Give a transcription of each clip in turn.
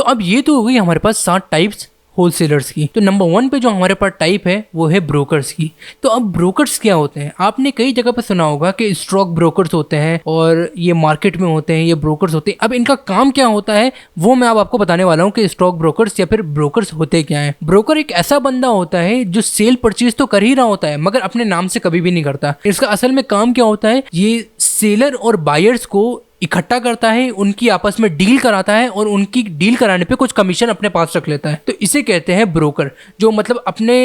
तो अब ये तो हो गई हमारे पास 7 टाइप्स होलसेलर्स की। तो नंबर 1 पे जो हमारे पास टाइप है वो है ब्रोकर्स की। तो अब ब्रोकर्स क्या होते हैं, आपने कई जगह पे सुना होगा कि स्टॉक ब्रोकर्स होते हैं और ये मार्केट में होते हैं, ये ब्रोकर्स होते हैं। अब इनका काम क्या होता है वो मैं अब आपको बताने वाला हूँ कि स्टॉक ब्रोकर्स या फिर ब्रोकर्स होते क्या है। ब्रोकर एक ऐसा बंदा होता है जो सेल परचेज तो कर ही रहा होता है मगर अपने नाम से कभी भी नहीं करता। इसका असल में काम क्या होता है, ये सेलर और बायर्स को इकट्ठा करता है, उनकी आपस में डील कराता है और उनकी डील कराने पे कुछ कमीशन अपने पास रख लेता है। तो इसे कहते हैं ब्रोकर, जो मतलब अपने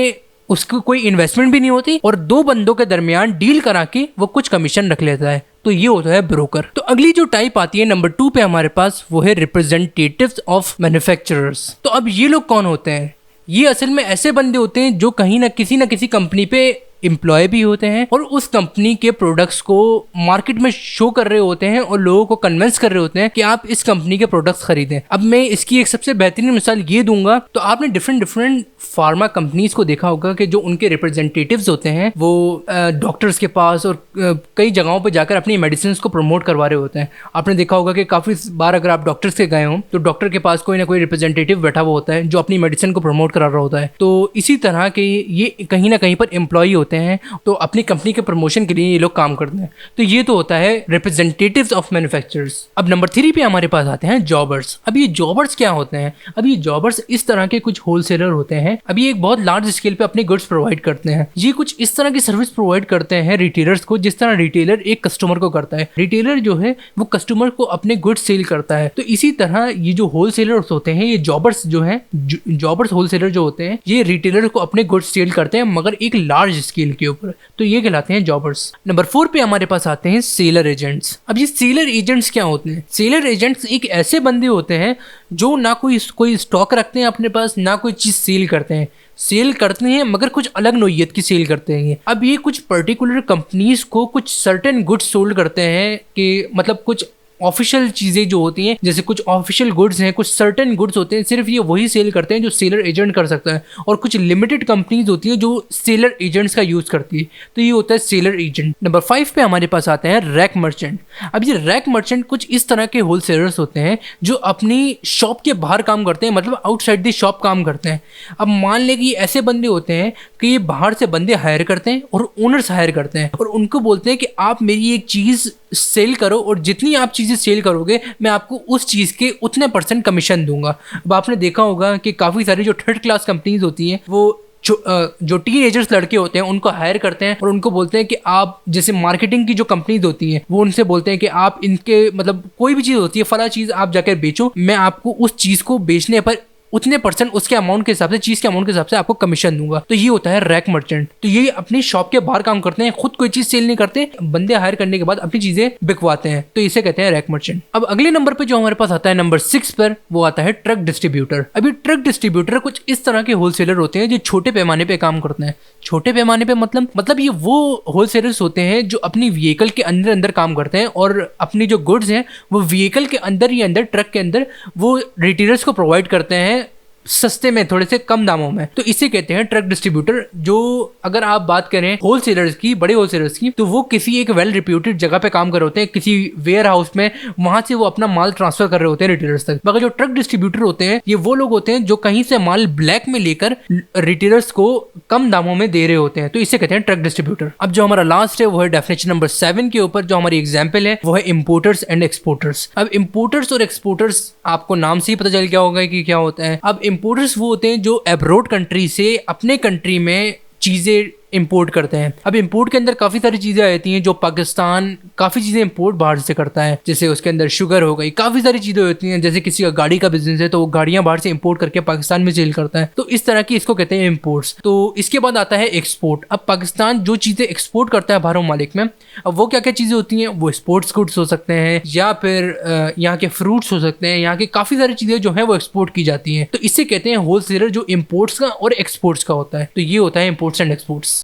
उसको कोई इन्वेस्टमेंट भी नहीं होती और दो बंदों के दरमियान डील करा के वो कुछ कमीशन रख लेता है। तो ये होता है ब्रोकर। तो अगली जो टाइप आती है नंबर 2 पे हमारे पास वो है रिप्रेजेंटेटिव्स ऑफ मैन्युफैक्चरर्स। तो अब ये लोग कौन होते हैं, ये असल में ऐसे बंदे होते हैं जो कहीं ना किसी कंपनी पे एम्प्लॉय भी होते हैं और उस कंपनी के प्रोडक्ट्स को मार्केट में शो कर रहे होते हैं और लोगों को कन्विंस कर रहे होते हैं कि आप इस कंपनी के प्रोडक्ट्स खरीदें। अब मैं इसकी एक सबसे बेहतरीन मिसाल ये दूंगा, तो आपने डिफरेंट फार्मा कंपनीज को देखा होगा कि जो उनके रिप्रेजेंटेटिव्स होते हैं वो डॉक्टर्स के पास और कई जगहों पर जाकर अपनी मेडिसिन को प्रमोट करवा रहे होते हैं। आपने देखा होगा कि काफ़ी बार अगर आप डॉक्टर्स के गए हों तो डॉक्टर के पास कोई ना कोई रिप्रेजेंटेटिव बैठा हुआ होता है जो अपनी मेडिसिन को प्रमोट करा रहा होता है। तो इसी तरह के ये कहीं ना कहीं पर एम्प्लॉय होते हैं, तो अपनी कंपनी के प्रमोशन के लिए ये लोग काम करते हैं। तो ये तो होता है रिप्रेजेंटेटिव्स ऑफ मैन्युफैक्चरर्स। अब नंबर 3 पे हमारे पास आते हैं जॉबर्स। अब ये जॉबर्स क्या होते हैं, अब ये जॉबर्स इस तरह के कुछ होलसेलर होते हैं। अब ये एक बहुत लार्ज स्केल पे अपने गुड्स प्रोवाइड करते हैं। ये कुछ इस तरह की सर्विस प्रोवाइड करते हैं रिटेलर्स को, जिस तरह रिटेलर एक कस्टमर को करता है। रिटेलर जो है वो कस्टमर को अपने गुड्स सेल करता है। तो इसी तरह ये जो होलसेलर्स होते हैं, ये जॉबर्स जो है, जॉबर्स होलसेलर जो होते हैं, ये रिटेलर को अपने गुड्स सेल करते हैं मगर एक लार्ज स्केल के ऊपर। तो ये कहलाते हैं जॉबर्स। नंबर 4 पे हमारे पास आते हैं सेलर एजेंट्स। अब ये सेलर एजेंट्स क्या होते हैं, सेलर एजेंट्स एक ऐसे बंदे होते हैं जो ना कोई स्टॉक रखते हैं अपने पास, ना कोई चीज सेल करते हैं। सेल करते हैं मगर कुछ अलग नोयत की सेल करते हैं। अब ये कुछ पर्टिकुलर कंपनीज को कुछ सर्टेन गुड्स सोल्ड करते हैं कि मतलब कुछ ऑफिशियल चीज़ें जो होती हैं, जैसे कुछ ऑफिशियल गुड्स हैं, कुछ सर्टेन गुड्स होते हैं, सिर्फ ये वही सेल करते हैं जो सेलर एजेंट कर सकता है। और कुछ लिमिटेड कंपनीज होती हैं जो सेलर एजेंट्स का यूज़ करती है। तो ये होता है सेलर एजेंट। नंबर 5 पे हमारे पास आते हैं रैक मर्चेंट। अब ये रैक मर्चेंट कुछ इस तरह के होलसेलर्स होते हैं जो अपनी शॉप के बाहर काम करते हैं, मतलब आउटसाइड दी शॉप काम करते हैं। अब मान लें कि ऐसे बंदे होते हैं कि ये बाहर से बंदे हायर करते हैं और ओनर्स हायर करते हैं और उनको बोलते हैं कि आप मेरी एक चीज़ सेल करो और जितनी आप चीज़ें सेल करोगे मैं आपको उस चीज़ के उतने % कमीशन दूंगा। अब आपने देखा होगा कि काफ़ी सारी जो 3rd क्लास कंपनीज होती हैं वो जो टीनेजर्स लड़के होते हैं उनको हायर करते हैं और उनको बोलते हैं कि आप, जैसे मार्केटिंग की जो कंपनीज होती हैं वो उनसे बोलते हैं कि आप इनके मतलब कोई भी चीज़ होती है, फला चीज़ आप जाकर बेचो, मैं आपको उस चीज़ को बेचने पर उतने % उसके अमाउंट के हिसाब से, चीज़ के अमाउंट के हिसाब से आपको कमीशन दूंगा। तो ये होता है रैक मर्चेंट। तो ये अपनी शॉप के बाहर काम करते हैं, खुद कोई चीज़ सेल नहीं करते, बंदे हायर करने के बाद अपनी चीज़ें बिकवाते हैं। तो इसे कहते हैं रैक मर्चेंट। अब अगले नंबर पे जो हमारे पास आता है नंबर 6 पर, वो आता है ट्रक डिस्ट्रीब्यूटर। अभी ट्रक डिस्ट्रीब्यूटर कुछ इस तरह के होलसेलर होते हैं जो छोटे पैमाने पे काम करते हैं। छोटे पैमाने पे मतलब ये वो होलसेलर्स होते हैं जो अपनी व्हीकल के अंदर काम करते हैं और अपनी जो गुड्स हैं वो व्हीकल के अंदर ही अंदर, ट्रक के अंदर वो रिटेलर्स को प्रोवाइड करते हैं सस्ते में, थोड़े से कम दामों में। तो इसे कहते हैं ट्रक डिस्ट्रीब्यूटर। जो अगर आप बात करें होलसेलर्स की, बड़े होलसेलर्स की, तो वो किसी एक वेल रिप्यूटेड जगह पे काम कर रहे होते हैं, किसी वेयर हाउस में, वहां से वो अपना माल ट्रांसफर कर रहे होते हैं रिटेलर्स तक। मगर जो ट्रक डिस्ट्रीब्यूटर होते हैं ये वो लोग होते हैं जो कहीं से माल ब्लैक में लेकर रिटेलर्स को कम दामों में दे रहे होते हैं। तो इसे कहते हैं ट्रक डिस्ट्रीब्यूटर। अब जो हमारा लास्ट है वो है डेफिनेशन नंबर 7 के ऊपर जो हमारी एग्जाम्पल है वो है इम्पोर्टर्स एंड एक्सपोर्टर्स। अब इम्पोर्टर्स और एक्सपोर्टर्स आपको नाम से ही पता चल गया होगा कि क्या होता है। अब इम्पोर्टर्स वो होते हैं जो अब्रॉड कंट्री से अपने कंट्री में चीजें इंपोर्ट करते हैं। अब इंपोर्ट के अंदर काफ़ी सारी चीज़ें आती हैं जो पाकिस्तान काफ़ी चीज़ें इंपोर्ट बाहर से करता है, जैसे उसके अंदर शुगर हो गई, काफ़ी सारी चीज़ें होती हैं। जैसे किसी का गाड़ी का बिजनेस है तो वो गाड़ियाँ बाहर से इंपोर्ट करके पाकिस्तान में सेल करता है, तो इस तरह की इसको कहते हैं इंपोर्ट्स। तो इसके बाद आता है एक्सपोर्ट। अब पाकिस्तान जो चीज़ें एक्सपोर्ट करता है बाहरों मालिक में, अब वो क्या क्या चीज़ें होती हैं, वो स्पोर्ट्स गुड्स हो सकते हैं या फिर यहाँ के फ्रूट्स हो सकते हैं, यहाँ के काफ़ी सारी चीज़ें जो है वो एक्सपोर्ट की जाती हैं। तो इससे कहते हैं होलसेलर जो इम्पोर्ट्स का और एक्सपोर्ट्स का होता है। तो ये होता है इम्पोर्ट्स एंड एक्सपोर्ट्स।